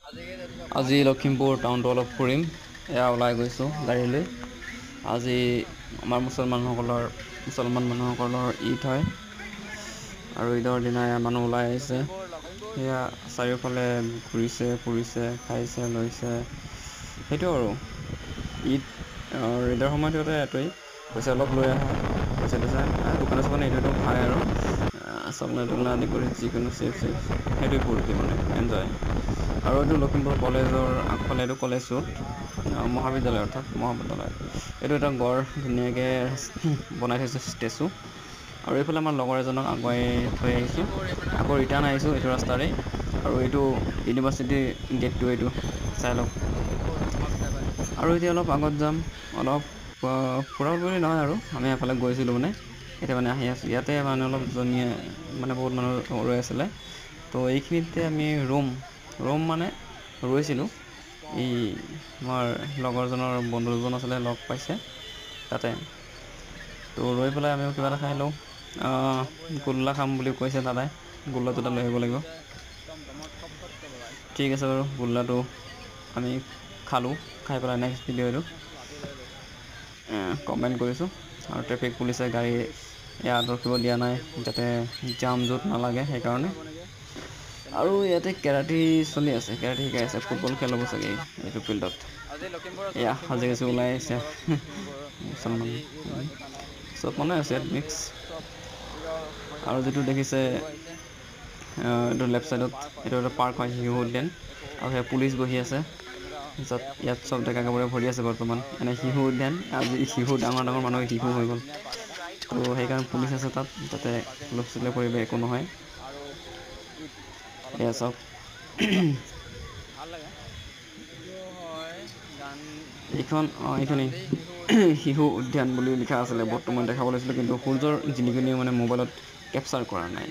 আজি লখিমপুৰ টাউনটো অলপ ফুৰিম। এয়া ওলাই গৈছোঁ গাড়ী লৈ। আজি আমাৰ মুছলমান মানুহসকলৰ ঈদ হয়। আৰু ঈদৰ দিনাই মানুহ ওলাই আহিছে। সেয়া চাৰিওফালে ঘূৰিছে ফুৰিছে খাইছে লৈছে। সেইটো আৰু ঈদৰ সময়ত সিহঁতে পইচা অলপ লৈ আহে। পইচা দোকানে চোকানে এইটো খায় আৰু চামনা টামনা আদি কৰি যিকোনো চিপছ সেইটোৱে ফূৰ্তি মানে এনজয়। আৰু এইটো লখিমপুৰ কলেজৰ আগফালে এইটো কলেজটোত মহাবিদ্যালয় অৰ্থাৎ মহাবিদ্যালয় এইটো এটা গড় ধুনীয়াকৈ বনাই থৈছে ষ্টেচু। আৰু এইফালে আমাৰ লগৰ এজনক আগুৱাই থৈ আহিছোঁ। আকৌ ৰিটাৰ্ণ আহিছোঁ এইটো ৰাস্তাৰে। আৰু এইটো ইউনিভাৰ্চিটিৰ গেটটো এইটো চাই লওক। আৰু এতিয়া অলপ আগত যাম। অলপ ফুৰা বুলি নহয় আৰু আমি এফালে গৈছিলোঁ মানে এতিয়া মানে আহি আছোঁ। ইয়াতে মানে অলপ মানে বহুত মানুহ ৰৈ আছিলে। তো এইখিনিতে আমি ৰুম মানে ৰৈছিলোঁ। এই আমাৰ লগৰজনৰ বন্ধু দুজন আছিলে লগ পাইছে তাতে। তো ৰৈ পেলাই আমিও কিবা এটা খাই লওঁ। গোল্লা খাম বুলি কৈছে দাদাই। গোল্লাটো তাত লৈ আহিব লাগিব। ঠিক আছে বাৰু গোল্লাটো আমি খালোঁ। খাই পেলাই নেক্সট ভিডিঅ'টো কমেণ্ট কৰিছোঁ। আৰু ট্ৰেফিক পুলিচে গাড়ী ইয়াত ৰখিব দিয়া নাই যাতে জাম য'ত নালাগে সেইকাৰণে। আৰু ইয়াতে কেৰাটী চলি আছে। কেৰাটী শিকাই আছে। ফুটবল খেল হ'ব চাগে এইটো ফিল্ডত। এয়া সাজি কাচি ওলাই আহিছে মুছলমান চব মানে আছে ইয়াত মিক্স। আৰু যিটো দেখিছে এইটো লেফ্ট ছাইডত এইটো এটা পাৰ্ক হয় শিশু উদ্যান। আৰু সেই পুলিচ বহি আছে। ইয়াত চব ডেকা গাভৰুৱে ভৰি আছে বৰ্তমান। এনে শিশু উদ্যান আজি শিশু ডাঙৰ মানুহ শিশু হৈ গ'ল। তো সেইকাৰণে পুলিচ আছে তাত যাতে হুলস্থুলীয়া পৰিৱেশ একো নহয়। এয়া চাওক এইখনেই শিশু উদ্যান বুলি লিখা আছিলে। বৰ্তমান দেখাব লৈছিলোঁ কিন্তু সূৰ্যৰ জিলিকনিয়ে মানে মোবাইলত কেপচাৰ কৰা নাই।